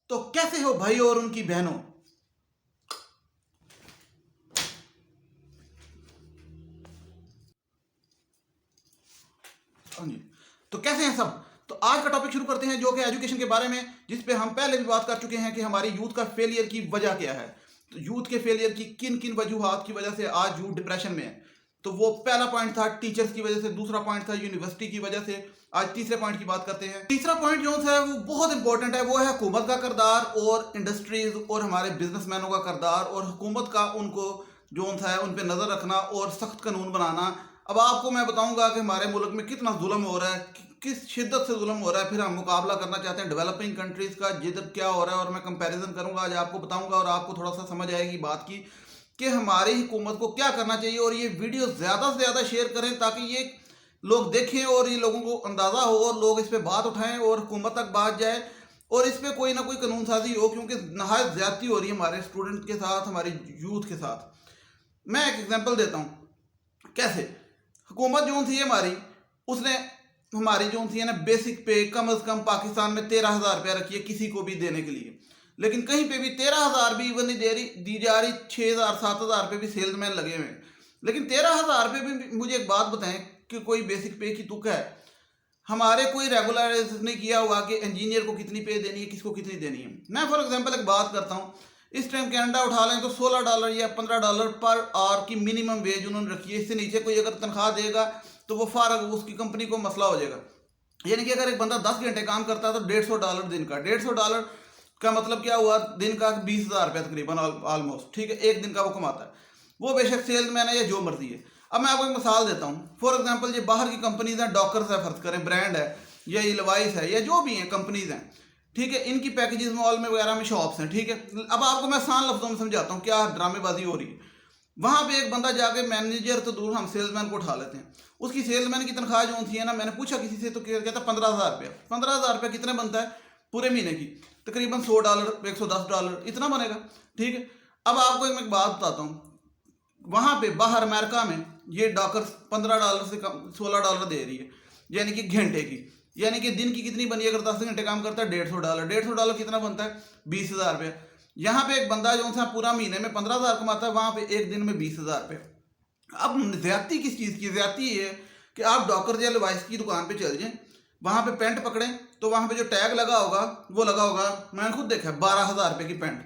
तो कैसे हो भाई और उनकी बहनों। हाँ जी। तो कैसे हैं सब। तो आज का टॉपिक शुरू करते हैं जो कि एजुकेशन के बारे में, जिस पे हम पहले भी बात कर चुके हैं कि हमारी यूथ का फेलियर की वजह क्या है। तो यूथ के फेलियर की किन किन वजूहात की वजह से आज यूथ डिप्रेशन में है। तो वो पहला पॉइंट था टीचर्स की वजह से, दूसरा पॉइंट था यूनिवर्सिटी की वजह से। आज तीसरे पॉइंट की बात करते हैं। तीसरा पॉइंट जो है वो बहुत इंपॉर्टेंट है, वो है हुकूमत का किरदार और इंडस्ट्रीज और हमारे बिजनेसमैनों का किरदार, और हुकूमत का उनको जो है उन पर नजर रखना और सख्त कानून बनाना। अब आपको मैं बताऊंगा कि हमारे मुल्क में कितना जुल्म हो रहा है, किस शिद्दत से जुल्म हो रहा है। फिर हम मुकाबला करना चाहते हैं डेवलपिंग कंट्रीज का, जिधर क्या हो रहा है, और मैं कंपैरिजन करूंगा आज आपको बताऊंगा, और आपको थोड़ा सा समझ आएगी बात की कि हमारी हुकूमत को क्या करना चाहिए। और ये वीडियो ज़्यादा से ज़्यादा शेयर करें ताकि ये लोग देखें और ये लोगों को अंदाज़ा हो और लोग इस पर बात उठाएं और हुकूमत तक बात जाए और इस पर कोई ना कोई कानून साजी हो, क्योंकि नहायत ज़्यादती हो रही है हमारे स्टूडेंट के साथ, हमारी यूथ के साथ। मैं एक एग्जाम्पल देता हूँ कैसे हुकूमत जो थी हमारी, उसने हमारी जो थी ना बेसिक पे कम से कम पाकिस्तान में 13,000 रुपया रखी है किसी को भी देने के लिए, लेकिन कहीं पे भी 13,000 भी इवन नहीं दे रही, दी जा रही 6,000 7,000 रुपये भी सेल्समैन लगे हुए हैं। लेकिन 13,000 रुपये भी, मुझे एक बात बताएं कि कोई बेसिक पे की तुक है, हमारे कोई रेगुलराइज नहीं किया हुआ कि इंजीनियर को कितनी पे देनी है, किसको कितनी देनी है। मैं फॉर एग्जांपल एक बात करता हूँ, इस टाइम कनाडा उठा लें तो $16 या $15 पर आवर की मिनिमम वेज उन्होंने रखी है। इससे नीचे कोई अगर तनख्वाह देगा तो वो फारग, उसकी कंपनी को मसला हो जाएगा। यानी कि अगर एक बंदा 10 घंटे काम करता है तो $150 दिन का, $150 का मतलब क्या हुआ, दिन का 20,000 रुपया तकरीबन ऑलमोस्ट, ठीक है, एक दिन का वो कमाता है। वो बेशक सेल्समैन है या जो मर्जी है। अब मैं आपको एक मिसाल देता हूँ, फॉर एग्जांपल ये बाहर की कंपनीज हैं, डॉकर्स है फर्ज करें, ब्रांड है, या ये लवाइस है, या जो भी हैं कंपनीज हैं, ठीक है, इनकी पैकेजेस मॉल में वगैरह में शॉप्स हैं, ठीक है। अब आपको मैं आसान लफ्जों में समझाता हूँ क्या ड्रामेबाजी हो रही है। वहाँ पे एक बंदा जाके, मैनेजर तो दूर, हम सेल्समैन को उठा लेते हैं, उसकी सेल्समैन की तनख्वाह जो थी है ना, मैंने पूछा किसी से तो कहता 15,000 रुपया। 15,000 रुपया कितने बनता है पूरे महीने की, तकरीबन $100 $110 इतना बनेगा, ठीक है। अब आपको एक बात बताता हूँ, वहाँ पे बाहर अमेरिका में ये डॉकर्स $15 से कम $16 दे रही है, यानी कि घंटे की, यानी कि दिन की कितनी बनी, अगर 10 घंटे काम करता है $150, $150 कितना बनता है 20,000 रुपये। यहाँ पे एक बंदा जो था पूरा महीने में 15,000 कमाता है, वहाँ पे एक दिन में 20,000 रुपये। अब ज्यादती किस चीज़ की, ज्यादती ये है कि आप डॉकर या लिवाइस की दुकान पे चल जाएं, वहाँ पे पेंट पकड़ें तो वहाँ पे जो टैग लगा होगा वो लगा होगा, मैंने खुद देखा है, 12,000 रुपये की पेंट।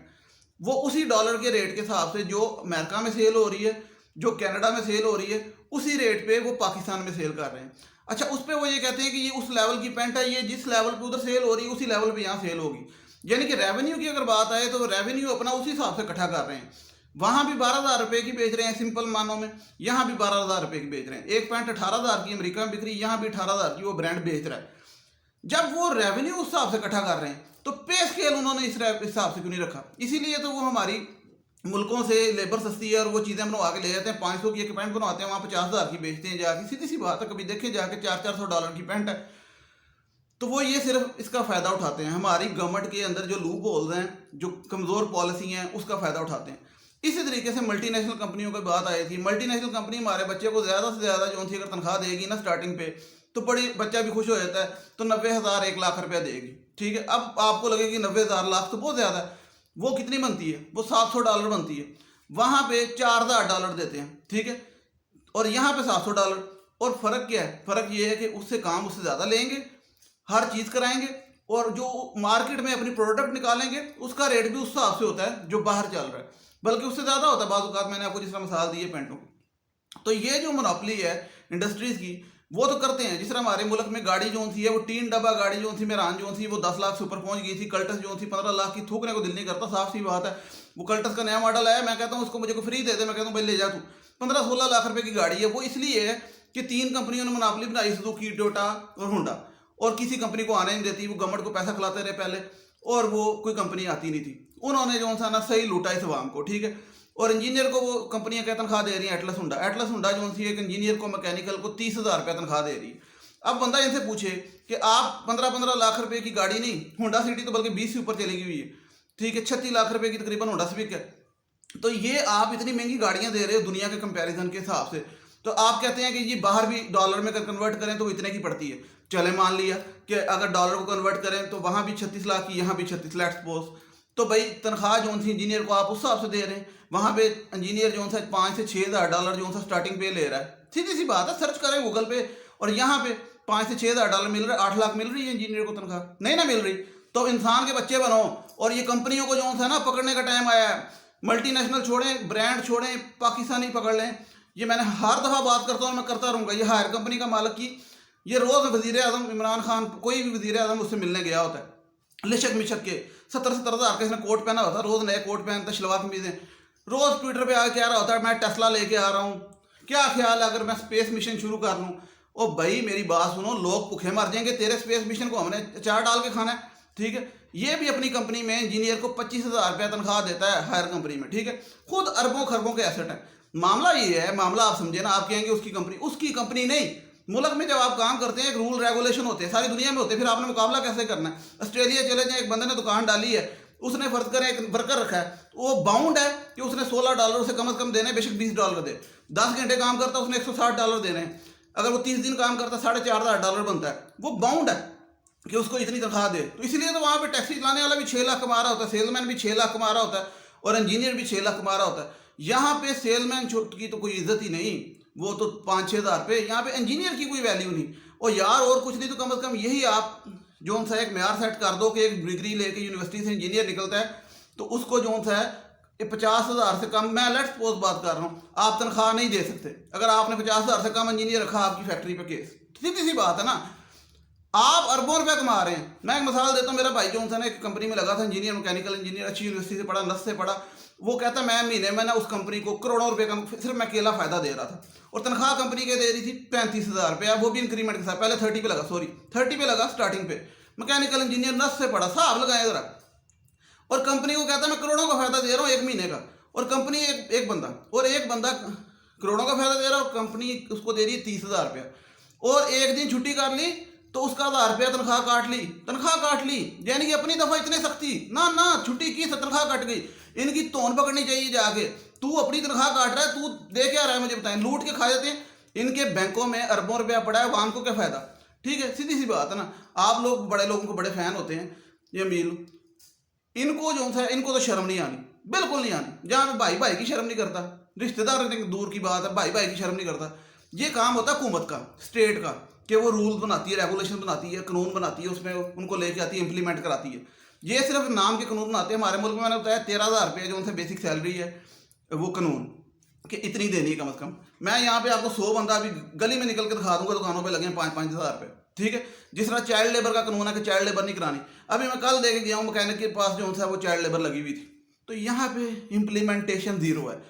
वो उसी डॉलर के रेट के हिसाब से जो अमेरिका में सेल हो रही है, जो कनाडा में सेल हो रही है, उसी रेट पे वो पाकिस्तान में सेल कर रहे हैं। अच्छा, उस पर वो ये कहते हैं कि ये उस लेवल की पेंट है, ये जिस लेवल पे उधर सेल हो रही है उसी लेवल पे यहाँ सेल होगी। यानी कि रेवेन्यू की अगर बात आए तो रेवेन्यू अपना उसी हिसाब से इकट्ठा कर रहे हैं। वहाँ भी 12,000 रुपये की बेच रहे हैं सिंपल मानों में, यहाँ भी 12,000 रुपये की बेच रहे हैं। एक पैंट 18,000 की अमेरिका में बिक रही है, यहाँ भी 18,000 की वो ब्रांड बेच रहा है। जब वो रेवेन्यू उस हिसाब से इकट्ठा कर रहे हैं तो पे स्केल उन्होंने इस हिसाब से क्यों नहीं रखा। इसीलिए तो वो हमारी मुल्कों से लेबर सस्ती है और वो चीज़ें बनवा के ले जाते हैं। 500 की एक पैंट बनवाते हैं, वहाँ 50,000 की बेचते हैं जाके। सीधी सी बात है, कभी देखे जाके $400 की पैंट है। तो वो ये सिर्फ इसका फ़ायदा उठाते हैं, हमारी गवर्नमेंट के अंदर जो लूप होल्स हैं, जो कमज़ोर पॉलिसी हैं, उसका फ़ायदा उठाते हैं। इसी तरीके से मल्टीनेशनल कंपनियों की बात आई थी। मल्टीनेशनल कंपनी हमारे बच्चे को ज़्यादा से ज़्यादा जो थी अगर तनख्वाह देगी ना स्टार्टिंग पे, तो बड़ी बच्चा भी खुश हो जाता है, तो 90,000 1 लाख रुपया देगी, ठीक है। अब आपको लगेगी 90,000 लाख तो बहुत ज़्यादा है, वो कितनी बनती है, वो $700 बनती है। वहाँ पे $4,000 देते हैं, ठीक है, और यहाँ पे $700। और फ़र्क क्या है, फ़र्क ये है कि उससे काम उससे ज़्यादा लेंगे, हर चीज़ कराएंगे, और जो मार्केट में अपनी प्रोडक्ट निकालेंगे उसका रेट भी उस हिसाब से होता है जो बाहर चल रहा है, बल्कि उससे ज़्यादा होता है बाज़। मैंने आपको जिस तरह मिसाल दी है पेंटों की। तो ये जो मोनोपोली है इंडस्ट्रीज़ की, वो तो करते हैं। जिस तरह हमारे मुल्क में गाड़ी जो थी है, वो 3 डब्बा गाड़ी जो थी मेरान जो थी, वो 10 लाख से ऊपर पहुंच गई थी। कल्टस जो थी 15 लाख की, थूकने को दिल नहीं करता, साफ सी बात है। वो कल्टस का नया मॉडल आया, मैं कहता हूँ उसको मुझे को फ्री दे दे, मैं कहता हूँ भाई ले जा तू। 15-16 लाख रुपए की गाड़ी है वो, इसलिए है कि 3 कंपनियों ने मोनोपोली बनाई, सुजुकी, टोयोटा और होंडा, और किसी कंपनी को आने नहीं देती। वो गवर्नमेंट को पैसा खिलाते रहे पहले, और वो कोई कंपनी आती नहीं थी। उन्होंने जो था ना सही लूटा इस अवाम को, ठीक है। और इंजीनियर को वो कंपनियां क्या तनख्वाह दे रही हैं, एटलस हुंडा जो थी एक इंजीनियर को, मैकेनिकल को 30,000 रुपया तनख्वाह दे रही है। अब बंदा इनसे पूछे कि आप 15-15 लाख रुपए की गाड़ी नहीं, होंडा सिटी तो बल्कि 20 से ऊपर चली हुई है, ठीक है, 36 लाख रुपए की तकरीबन होंडा सिविक है। तो ये आप इतनी महंगी गाड़ियां दे रहे हो दुनिया के कंपैरिजन के हिसाब से, तो आप कहते हैं कि ये बाहर भी डॉलर में अगर कन्वर्ट करें तो वो इतने की पड़ती है। चले मान लिया कि अगर डॉलर को कन्वर्ट करें तो वहाँ भी 36 लाख की, यहाँ भी 36, लेट्स सपोज। तो भाई तनख्वाह जो थी इंजीनियर को आप उस हिसाब से दे रहे हैं। वहाँ पे इंजीनियर जो सा 5 से 6 हज़ार डॉलर जो सा स्टार्टिंग पे ले रहा है। सीधी सी बात है, सर्च करें गूगल पे, और यहाँ पे 5 से 6 हज़ार डॉलर मिल रहा है, 8 लाख मिल रही है इंजीनियर को तनख्वाह, नहीं ना मिल रही। तो इंसान के बच्चे बनो, और ये कंपनियों को जो सा ना पकड़ने का टाइम आया है। मल्टीनेशनल छोड़ें, ब्रांड छोड़ें, पाकिस्तानी पकड़ लें। ये मैंने हर दफ़ा बात करता हूँ, मैं करता रहूँगा। ये हायर कंपनी का मालिक की, ये रोज़ वज़ीर आज़म इमरान खान, कोई भी वज़ीर आज़म उससे मिलने गया होता है, लिशक मिशक के 70-70 हज़ार का इसने कोट पहना होता है, रोज़ नए कोट पहनता है, शलवार कमीज़ें। रोज़ ट्विटर पे आके कह रहा होता है मैं टेस्ला लेके आ रहा हूँ, क्या ख्याल है अगर मैं स्पेस मिशन शुरू कर लूँ। ओ भाई मेरी बात सुनो, लोग भूखे मर जाएंगे, तेरे स्पेस मिशन को हमने अचार डाल के खाना है, ठीक है। ये भी अपनी कंपनी में इंजीनियर को 25,000 रुपया तनख्वाह देता है हायर कंपनी में, ठीक है। खुद अरबों खरबों के एसेट है। मामला ये है, मामला आप समझे ना, आप कहेंगे उसकी कंपनी नहीं। मुल्क में जब आप काम करते हैं एक रूल रेगुलेशन होते हैं, सारी दुनिया में होते हैं, फिर आपने मुकाबला कैसे करना है। ऑस्ट्रेलिया चले जाए, एक बंदे ने दुकान डाली है, उसने फर्ज करें एक वर्कर रखा है, वो बाउंड है कि उसने $16 उसे कम से कम देने, बेशक $20 दे। 10 घंटे काम करता है उसने $160 देने हैं। अगर वो 30 दिन काम करता है $4,500 बनता है। वो बाउंड है कि उसको इतनी तनख्वाह दे। तो इसलिए तो वहाँ पे टैक्सी चलाने वाला भी 6 लाख कमा रहा होता है, सेलमैन भी 6 लाख कमा रहा होता है, और इंजीनियर भी 6 लाख कमा रहा होता है। यहाँ पे सेलमैन की तो कोई इज्जत ही नहीं, वो तो 5-6 हज़ार पे। यहाँ पे इंजीनियर की कोई वैल्यू नहीं। और यार और कुछ नहीं तो कम से कम यही आप जो सा एक म्यार सेट कर दो कि एक डिग्री लेके यूनिवर्सिटी से इंजीनियर निकलता है तो उसको जो सा है 50,000 से कम, मैं लेट्स सपोज बात कर रहा हूँ, आप तनख्वाह नहीं दे सकते। अगर आपने 50,000 से कम इंजीनियर रखा आपकी फैक्ट्री पे केस, सीधी सी बात है ना। आप अरबों रुपया कमा रहे हैं। मैं एक मिसाल देता हूँ, मेरा भाई जो था ना एक कंपनी में लगा था, इंजीनियर, मैकेनिकल इंजीनियर, अच्छी यूनिवर्सिटी से पढ़ा, नस से पढ़ा। वो कहता मैं महीने में ना उस कंपनी को करोड़ों रुपए का सिर्फ मैं अकेला फायदा दे रहा था, और तनख्वाह कंपनी के दे रही थी 35,000 रुपया, वो भी इंक्रीमेंट के साथ। पहले 30 पे लगा, 30 पे लगा स्टार्टिंग पे। मैकेनिकल इंजीनियर, नस से पढ़ा, साहब लगाए जरा, और कंपनी को कहता मैं करोड़ों का फायदा दे रहा हूँ 1 महीने का, और कंपनी एक बंदा करोड़ों का फायदा दे रहा है, और कंपनी उसको दे रही है 30,000 रुपया। और एक दिन छुट्टी कर ली तो उसका 1,000 रुपया तनख्वाह काट ली। यानी कि अपनी दफा इतने सख्ती ना, छुट्टी की तनख्वाह कट गई। इनकी तोन पकड़नी चाहिए जाके। तू अपनी तनख्वाह काट रहा है, तू दे क्या रहा है मुझे बताएं। लूट के खा जाते हैं। इनके बैंकों में अरबों रुपया पड़ा है, वाम को क्या फायदा, ठीक है। सीधी सी बात है ना। आप लोग बड़े लोगों को बड़े फैन होते हैं, ये मील, इनको जो था, इनको तो शर्म नहीं आनी, बिल्कुल नहीं आनी। जहाँ पे भाई भाई की शर्म नहीं करता, रिश्तेदार दूर की बात है, भाई भाई की शर्म नहीं करता। ये काम होता है हुकूमत का, स्टेट का, कि वो रूल्स बनाती है, रेगुलेशन बनाती है, कानून बनाती है, उसमें उनको लेके आती है, इंप्लीमेंट कराती है। ये सिर्फ नाम के कानून बनाते हैं। हमारे मुल्क में मैंने बताया 13,000 रुपये जो उनसे बेसिक सैलरी है, वो कानून कि इतनी देनी है कम से कम। मैं यहाँ पे आपको 100 बंदा अभी गली में निकल के दिखा दूंगा, दुकानों पे लगे हैं 5-5 हज़ार रुपये, ठीक है। जिस तरह चाइल्ड लेबर का कानून है कि चाइल्ड लेबर नहीं करानी। अभी मैं कल देके गया हूँ मैकेनिक के पास, जो था वो चाइल्ड लेबर लगी हुई थी। तो यहाँ पे इम्प्लीमेंटेशन जीरो है।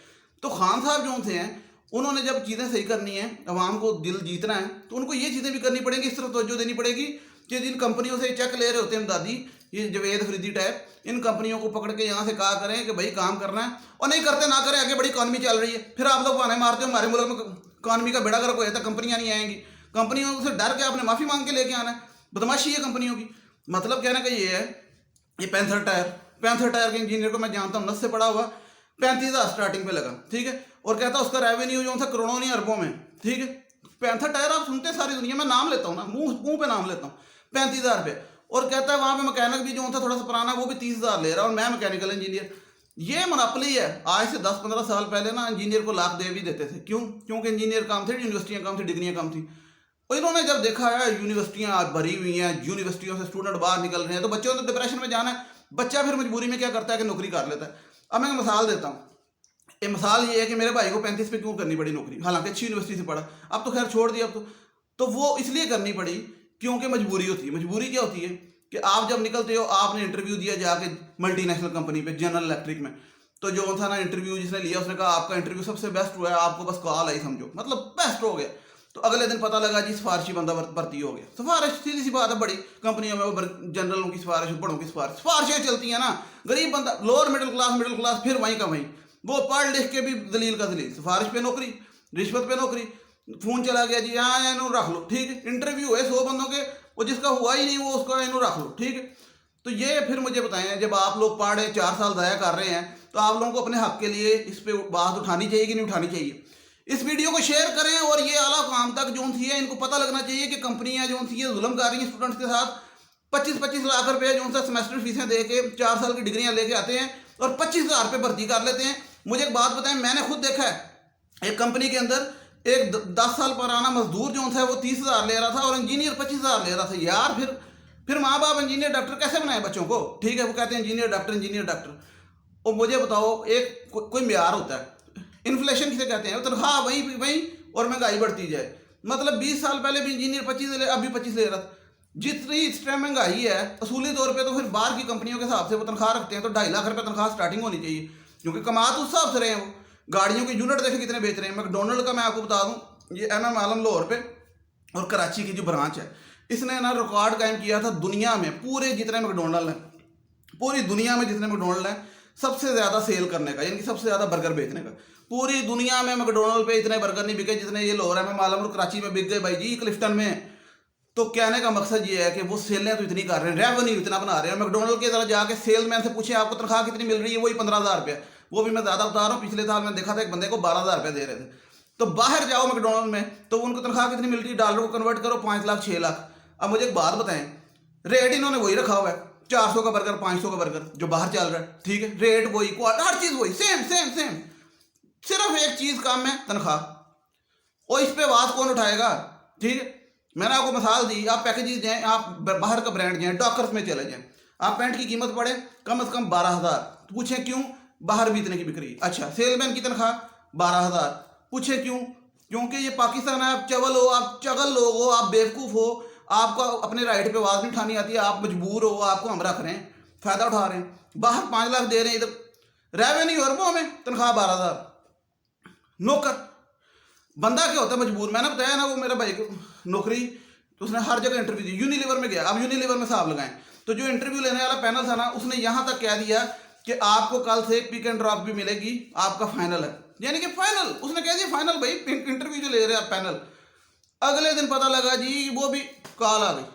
तो खान साहब जो थे हैं, उन्होंने जब चीज़ें सही करनी है, अवाम को दिल जीतना है, तो उनको ये चीज़ें भी करनी पड़ेंगी, इस तरफ तवज्जो देनी पड़ेगी कि जिन कंपनियों से चेक ले रहे होते हैं दादी, ये जवेद फरीदी टाइप, इन कंपनियों को पकड़ के यहाँ से कहा करें कि भाई काम करना है, और नहीं करते ना करें। आगे बड़ी इकॉनमी चल रही है, फिर आप लोग बहाने मारते हो हमारे मुल्क में इकॉनमी का बेड़ा गर्क हो जाता है, कंपनियाँ नहीं आएंगी। कंपनियों से डर के आपने माफ़ी मांग के लेके आना है। बदमाशी है कंपनियों की। मतलब कहने का ये है, ये पैंथर टायर के इंजीनियर को मैं जानता हूँ, नस से पड़ा हुआ, 35,000 स्टार्टिंग पे लगा, ठीक है। और कहता उसका रेवेन्यू जो था करोड़ों नहीं अरबों में, ठीक है। पैंथर टायर आप सुनते हैं सारी दुनिया में, नाम लेता हूँ ना, मुंह पे नाम लेता हूँ, 35,000 रुपये। और कहता है वहाँ पे मैकेनिक भी जो था थोड़ा सा पुराना, वो भी 30,000 ले रहा है, और मैं मैकेनिकल इंजीनियर। ये मोनोपोली है। आज से 10-15 साल पहले ना इंजीनियर को लाख दे भी देते थे। क्यों? क्योंकि इंजीनियर काम थे, यूनिवर्सिटियाँ काम थी, डिग्रियाँ काम थी। और इन्होंने जब देखा है यूनिवर्सिटियाँ आज भरी हुई हैं, यूनिवर्सिटियों से स्टूडेंट बाहर निकल रहे हैं, तो बच्चों को तो डिप्रेशन में जाना है। बच्चा फिर मजबूरी में क्या करता है कि नौकरी कर लेता है। अब मैं मिसाल देता हूँ। ये मिसाल ये है कि मेरे भाई को 35 पे क्यों करनी पड़ी नौकरी, हालांकि अच्छी यूनिवर्सिटी से पढ़ा, अब तो खैर छोड़ दिया। अब तो वो इसलिए करनी पड़ी क्योंकि मजबूरी होती है। मजबूरी क्या होती है कि आप जब निकलते हो, आपने इंटरव्यू दिया जाके मल्टीनेशनल कंपनी पे, जनरल इलेक्ट्रिक में, तो जो था ना इंटरव्यू जिसने लिया, उसने कहा आपका इंटरव्यू सबसे बेस्ट हुआ है, आपको बस कॉल आई समझो, मतलब बेस्ट हो गया। तो अगले दिन पता लगा जी सिफारशी बंदा भर्ती हो गया। सिफारिश सीधी सी बात है, बड़ी कंपनियों में वो जनरलों की सिफारिश, बड़ों की सिफारिशें चलती हैं ना। गरीब बंदा, लोअर मिडिल क्लास, फिर वहीं का वहीं, वो पढ़ लिख के भी दलील का दलील, सिफारिश पे नौकरी, रिश्वत पे नौकरी। फोन चला गया जी, हाँ इन्हों रख लो, ठीक है। इंटरव्यू है 100 बंदों के, वो जिसका हुआ ही नहीं वो उसका इन्हों रख लो, ठीक है। तो ये फिर मुझे बताएं, जब आप लोग पढ़े 4 साल ज़ाया कर रहे हैं, तो आप लोगों को अपने हक के लिए इस पर बात उठानी चाहिए कि नहीं उठानी चाहिए। इस वीडियो को शेयर करें और ये आला काम तक जो थी है इनको पता लगना चाहिए कि कंपनियां जो थी जुल्म कर रही हैं स्टूडेंट्स के साथ। 25-25 लाख रुपए जो सा सेमेस्टर फीसें दे के 4 साल की डिग्रियां लेके आते हैं और 25,000 रुपये भर्ती कर लेते हैं। मुझे एक बात बताएं, मैंने खुद देखा है एक कंपनी के अंदर एक 10 साल पुराना मजदूर जो था वो 30,000 ले रहा था और इंजीनियर 25,000 ले रहा था। यार फिर माँ बाप इंजीनियर डॉक्टर कैसे बनाए बच्चों को? ठीक है, वो कहते हैं इंजीनियर डॉक्टर। और मुझे बताओ, एक कोई म्यार होता है, इन्फ्लेशन किसे कहते हैं? तनख्वाह वही और महंगाई बढ़ती जाए। मतलब 20 साल पहले भी इंजीनियर 25 ले, अभी 25 ले रहा था। जितनी इस टाइम महंगाई है असूली तौर पे तो फिर बाहर की कंपनियों के हिसाब से वो तनख्वाह रखते हैं, तो 2.5 लाख रुपये तनख्वाह स्टार्टिंग होनी चाहिए, क्योंकि कमा तो उस हिसाब से रहे हैं। वो गाड़ियों के यूनिट देखें कितने बेच रहे हैं। मैकडोनल्ड का मैं आपको बता दूं, ये MM आलम लाहौर पे और कराची की जो ब्रांच है, इसने ना रिकॉर्ड कायम किया था दुनिया में। पूरे जितने मैकडोनल्ड हैं, पूरी दुनिया में जितने मैकडोनल्ड हैं, सबसे ज़्यादा सेल करने का, यानी कि सबसे ज़्यादा बर्गर बेचने का। पूरी दुनिया में मैकडोनल्ड पे इतने बर्गर नहीं बिके जितने ये लाहौर में आलम और कराची में बिक गए भाई जी, क्लिफ्टन में। तो कहने का मकसद ये है कि वो सेलें तो इतनी कर रहे हैं, रेवेन्यू इतना बना रहे हैं। मैकडोनल्ड के तरह जाके सेलमैन से पूछे आपको तनख्वाह कितनी मिल रही है, वही 15,000 रुपये। वो भी मैं ज़्यादा बता रहा हूँ, पिछले साल मैंने देखा था एक बंदे को 12,000 रुपये दे रहे थे। तो बाहर जाओ मैकडोनल्ड में तो उनको तनख्वाह कितनी मिल रही है, डॉलर को कन्वर्ट करो 5 लाख 6 लाख। अब मुझे एक बात बताएं, रेट इन्होंने वही रखा हुआ है, 400 का बर्गर 500 का बर्गर जो बाहर चल रहा है। ठीक है, रेट वही, हर चीज़ वही, सेम। सिर्फ एक चीज़ कम है, तनख्वाह। और इस पे आवाज़ कौन उठाएगा? ठीक है, मैंने आपको मिसाल दी, आप पैकेजेस जाएँ, आप बाहर का ब्रांड जाएँ, डॉकर्स में चले जाएँ, आप पैंट की कीमत पड़े कम से कम 12,000। पूछें क्यों? बाहर भी इतने की बिक रही। अच्छा, सेलमैन की तनख्वाह 12,000। पूछे क्यों? क्योंकि ये पाकिस्तान है, आप चवल हो, आप चगल लोग हो, आप बेवकूफ़ हो, आपको अपने राइट पे आवाज़ नहीं उठानी आती है, आप मजबूर हो, आपको हम रख रहे हैं, फ़ायदा उठा रहे हैं। बाहर 5 लाख दे रहे हैं, इधर रेवेन्यू अरबों में, तनख्वाह 12,000। नौकर बंदा क्या होता है? मजबूर। मैंने बताया ना, वो मेरा भाई को नौकरी, तो उसने हर जगह इंटरव्यू दी। यूनिलीवर में गया, अब यूनिलीवर में हिसाब लगाएं तो जो इंटरव्यू लेने वाला पैनल था ना, उसने यहाँ तक कह दिया कि आपको कल से पिक एंड ड्रॉप भी मिलेगी, आपका फाइनल है। यानी कि फाइनल, उसने कह दिया फाइनल भाई, इंटरव्यू जो ले रहे आप पैनल। अगले दिन पता लगा जी वो भी कॉल आ गई,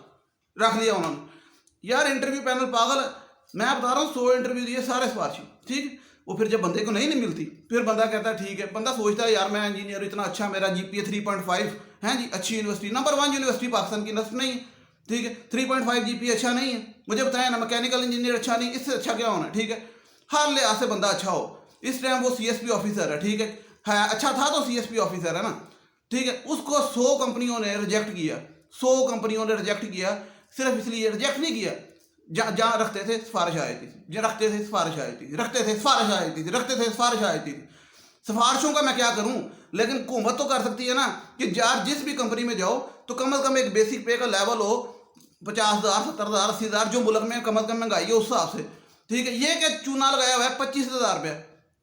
रख लिया उन्होंने। यार इंटरव्यू पैनल पागल है, मैं बता रहा हूँ 100 इंटरव्यू दिए, सारे सिफारशी। ठीक, वो फिर जब बंदे को नहीं मिलती, फिर बंदा कहता है ठीक है, बंदा सोचता है यार मैं इंजीनियर इतना अच्छा, मेरा GPA 3.5 है जी, अच्छी यूनिवर्सिटी, नंबर 1 यूनिवर्सिटी पाकिस्तान की नस्ब नहीं है। ठीक है, 3.5 GPA अच्छा नहीं है, मुझे बताया ना, मैकेनिकल इंजीनियर अच्छा नहीं, इससे अच्छा क्या होना? ठीक है, हर लिहाज से बंदा अच्छा हो। इस टाइम वो CSP ऑफिसर है। ठीक है, अच्छा था तो CSP ऑफिसर है ना। ठीक है, उसको 100 कंपनियों ने रिजेक्ट किया, 100 कंपनियों ने रिजेक्ट किया। सिर्फ इसलिए रिजेक्ट नहीं किया, जहाँ रखते थे सिफारिश आई थी, जहाँ रखते थे सिफारिश आई थी, रखते थे सिफारिश आई थी, रखते थे सिफारिश आई थी। सिफारिशों का मैं क्या करूं? लेकिन हुकूमत तो कर सकती है ना कि यार जिस भी कंपनी में जाओ तो कम से कम एक बेसिक पे का लेवल हो, 50,000, 70,000, 80,000, जो मुल्क में कम से कम महंगाई है उस हिसाब से। ठीक है, ये क्या चूना लगाया हुआ है 25,000 रुपये।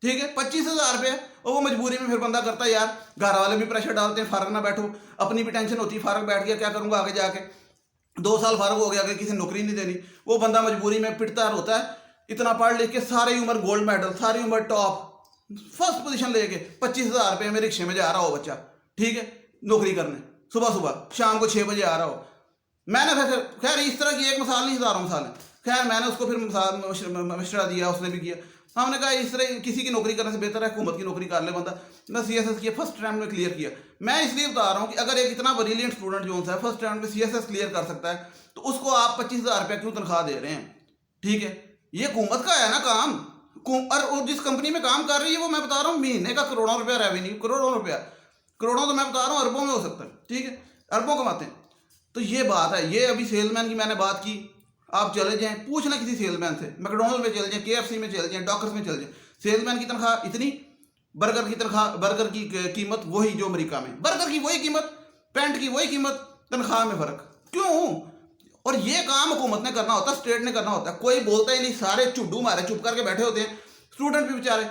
ठीक है, 25,000 रुपये, और वो मजबूरी में फिर बंदा करता है यार, घर वाले भी प्रेशर डालते हैं, फारग ना बैठो, अपनी भी टेंशन होती है, फारग बैठ गया क्या करूंगा आगे जाके, 2 साल फारग हो गया कि किसी नौकरी नहीं देनी। वो बंदा मजबूरी में पिटता रहता है, इतना पढ़ लिख के सारी उम्र गोल्ड मेडल, सारी उम्र टॉप फर्स्ट पोजीशन लेके 25,000 रुपये में रिक्शे में जा रहा हो बच्चा। ठीक है, नौकरी करने सुबह सुबह, शाम को 6 बजे आ रहा हो। मैंने फिर खैर इस तरह की एक मिसाल नहीं, हज़ारों मिसाल है। खैर मैंने उसको फिर मशवरा दिया, उसने भी किया। हमने कहा इस तरह किसी की नौकरी करने से बेहतर है हुकूमत की नौकरी कर ले बंदा। मैं CSS किया, फर्स्ट रैंक में क्लियर किया। मैं इसलिए बता रहा हूँ कि अगर एक इतना ब्रिलियंट स्टूडेंट जो है फर्स्ट रैंक में CSS क्लियर कर सकता है, तो उसको आप 25,000 रुपये क्यों तनख्वाह दे रहे हैं? ठीक है, ये हुकूमत का है ना काम। और जिस कंपनी में काम कर रही है वो मैं बता रहा हूँ महीने का करोड़ों रुपया रेवेन्यू, करोड़ों रुपया, करोड़ों तो मैं बता रहा हूँ अरबों में हो सकता है। ठीक है, अरबों कमाते हैं। तो ये बात है। ये अभी सेलमैन की मैंने बात की, आप चले जाएं पूछ लें किसी सेलमैन से, मैकडोनल्ड में चले जाएं, KFC में चले जाएं, डॉकर्स में चले जाएं, सेलमैन की तनख्वाह इतनी, बर्गर की तनख्वाह, बर्गर की कीमत वही जो अमेरिका में, बर्गर की वही कीमत, पैंट की वही कीमत, तनख्वाह में फ़र्क क्यों? और ये काम हुकूमत ने करना होता है, स्टेट ने करना होता है। कोई बोलता ही नहीं, सारे चुड्डू मारे चुप करके बैठे होते हैं। स्टूडेंट भी बेचारे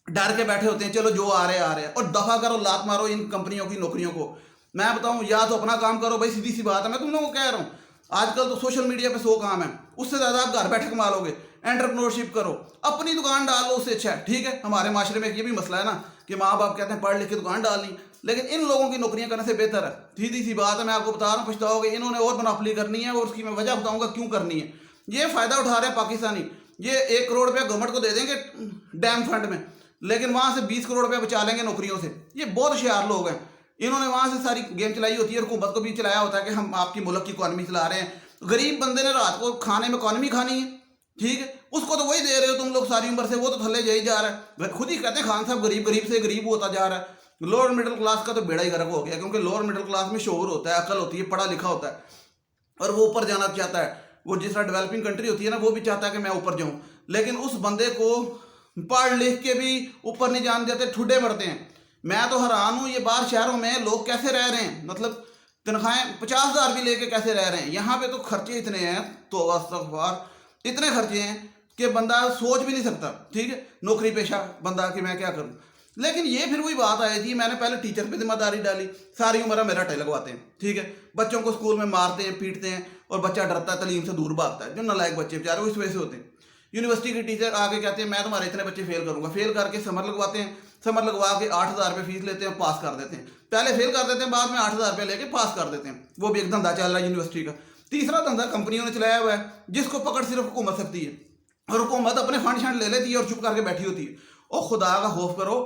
डर के बैठे होते हैं, चलो जो आ रहे आ रहे हैं, और दफा करो, लात मारो इन कंपनियों की नौकरियों को। मैं बताऊं, या तो अपना काम करो भाई, सीधी सी बात है, मैं तुम लोगों को कह रहा हूँ। आजकल तो सोशल मीडिया पे 100 काम है, उससे ज़्यादा आप घर बैठे कमा लोगे। एंटरप्रेन्योरशिप करो, अपनी दुकान डाल लो, उससे अच्छा है। ठीक है, हमारे माशरे में ये भी मसला है ना कि माँ बाप कहते हैं पढ़ लिख के दुकान डालनी, लेकिन इन लोगों की नौकरियां करने से बेहतर है। सीधी सी बात है, मैं आपको बता रहा हूँ, पछताओगे। इन्होंने और मोनोपोली करनी है, और उसकी मैं वजह बताऊंगा क्यों करनी है। ये फ़ायदा उठा रहे हैं पाकिस्तानी। ये 1 करोड़ रुपया गवर्नमेंट को दे देंगे डैम फंड में, लेकिन वहाँ से 20 करोड़ रुपये बचा लेंगे नौकरियों से। ये बहुत होशियार लोग हैं, इन्होंने वहाँ से सारी गेम चलाई होती है, हुकूमत को भी चलाया होता है कि हम आपकी मुल्क की इकॉनमी चला रहे हैं। गरीब बंदे ने रात को खाने में इकॉनमी खानी है, ठीक है, उसको तो वही दे रहे हो तुम लोग सारी उम्र से, वो तो थल्ले जा ही जा रहा है। खुद ही कहते हैं खान साहब गरीब गरीब से गरीब होता जा रहा है। लोअर मिडिल क्लास का तो बेड़ा ही गर्क हो गया, क्योंकि लोअर मिडिल क्लास में शोर होता है, अकल होती है, पढ़ा लिखा होता है, और वो ऊपर जाना चाहता है। वो जिस तरह डेवलपिंग कंट्री होती है ना, वो भी चाहता है कि मैं ऊपर जाऊं, लेकिन उस बंदे को पढ़ लिख के भी ऊपर नहीं जाने देते, ठुड्डे मरते हैं। मैं तो हैरान हूँ, ये बाहर शहरों में लोग कैसे रह रहे हैं, मतलब तनख्वाहें 50,000 भी लेके कैसे रह रहे हैं। यहाँ पे तो खर्चे इतने हैं, तो अस्तगफार, इतने खर्चे हैं कि बंदा सोच भी नहीं सकता, ठीक है, नौकरी पेशा बंदा कि मैं क्या करूँ। लेकिन ये फिर वही बात आई थी, मैंने पहले टीचर पे जिम्मेदारी डाली, सारी उम्र मेरा टे लगवाते हैं, ठीक है, बच्चों को स्कूल में मारते हैं, पीटते हैं, और बच्चा डरता है, तालीम से दूर भागता है। जो नालायक बच्चे बेचारे वो इस वजह से होते हैं। यूनिवर्सिटी के टीचर आके कहते हैं मैं तुम्हारे इतने बच्चे फेल करूंगा, फेल करके समर लगवाते हैं, समर लगवा के 8,000 रुपये फीस लेते हैं, पास कर देते हैं। पहले फेल कर देते हैं, बाद में 8,000 रुपये लेके पास कर देते हैं। वो भी एक धंधा चल रहा है यूनिवर्सिटी का। तीसरा धंधा कंपनियों ने चलाया हुआ है, जिसको पकड़ सिर्फ हुकूमत सकती है, और हुकूमत अपने फंड शंड ले लेती है और चुप करके बैठी होती है। और खुदा का खौफ करो,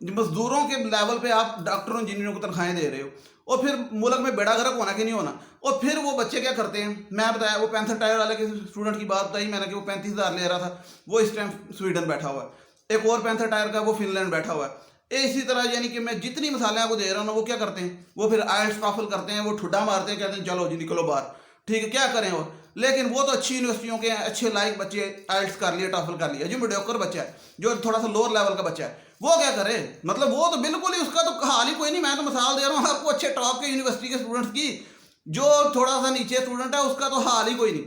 मजदूरों के लेवल पे आप डॉक्टरों इंजीनियरों को तनख्वाहें दे रहे हो, और फिर मुल्क में बेड़ा गर्क होना कि नहीं होना। और फिर वो बच्चे क्या करते हैं, मैं बताया वो 65 टायर वाले के स्टूडेंट की बात बताई मैंने कि वो 35,000 ले रहा था, वो इस टाइम स्वीडन बैठा हुआ है। एक और 65 टायर का वो फिनलैंड बैठा हुआ है। इसी तरह यानी कि मैं जितनी मिसालें आपको दे रहा हूँ ना, वो क्या करते हैं, वो फिर आइल्स टॉफल करते हैं, वो ठुड्डा मारते हैं, कहते हैं चलो जी निकलो बाहर, ठीक है, क्या करें। और लेकिन वो तो अच्छी यूनिवर्सिटियों के अच्छे लायक बच्चे आइल्स कर लिए, टॉफल कर लिया। जो मीडियोकर बच्चा है, जो थोड़ा सा लोअर लेवल का बच्चा है, वो क्या करे, मतलब वो तो बिल्कुल ही, उसका तो हाल ही कोई नहीं। मैं तो मिसाल दे रहा हूँ आपको अच्छे टॉप के यूनिवर्सिटी के स्टूडेंट्स की, जो थोड़ा सा नीचे स्टूडेंट है उसका तो हाल ही कोई नहीं।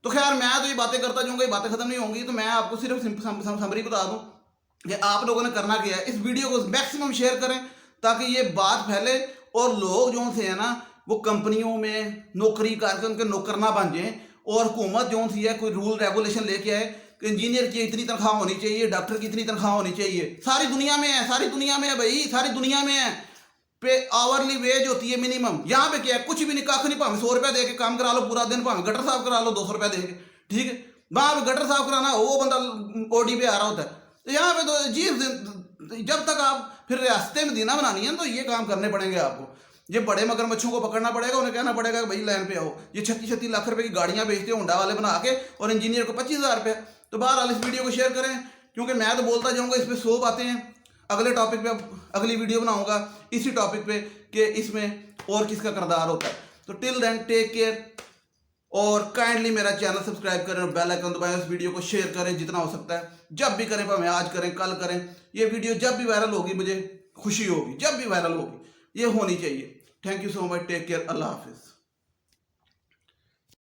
तो खैर मैं तो ये बातें करता जाऊँगा, ये बातें खत्म नहीं होंगी। तो मैं आपको सिर्फ समरी बता दूँ कि आप लोगों ने करना क्या है, इस वीडियो को मैक्सिमम शेयर करें ताकि ये बात फैले, और लोग जो से है ना वो कंपनियों में नौकरी करके उनके नौकर ना बन जाएं, और हुकूमत जो सी है कोई रूल रेगुलेशन लेके आए कि इंजीनियर की इतनी तनख्वाह होनी चाहिए, डॉक्टर की इतनी तनख्वाह होनी चाहिए। सारी दुनिया में है, सारी दुनिया में है भाई, सारी दुनिया में है। पे आवरली वेज होती है मिनिमम, यहाँ पे क्या है, कुछ भी नहीं, कख नहीं, भावे 100 रुपया दे के काम करा लो पूरा दिन, भावे गटर साफ करा लो 200 रुपया दे के, ठीक है। वहाँ पे गटर साफ कराना वो बंदा ओडी पे आ रहा होता है। तो यहाँ पे तो जी जब तक आप फिर रियासतें में दीना बनानी है तो ये काम करने पड़ेंगे आपको। ये बड़े मगरमच्छों को पकड़ना पड़ेगा, उन्हें कहना पड़ेगा भाई लाइन पे आओ। ये 36-36 लाख रुपए की गाड़ियां बेचते हैं होंडा वाले बना के, और इंजीनियर को 25,000 रुपये। तो बहरहाल इस वीडियो को शेयर करें, क्योंकि मैं तो बोलता जाऊंगा, इस पर 100 बातें हैं। अगले टॉपिक पे अगली वीडियो बनाऊंगा इसी टॉपिक पे कि इसमें और किसका किरदार होता है। तो टिल देन टेक केयर, और काइंडली मेरा चैनल सब्सक्राइब करें और बेल आइकन दबाएं। इस वीडियो को शेयर करें जितना हो सकता है, जब भी करें, भाਵੇਂ आज करें कल करें। ये वीडियो जब भी वायरल होगी मुझे खुशी होगी, जब भी वायरल होगी, ये होनी चाहिए। Thank you so much, take care, अल्लाह हाफिज़।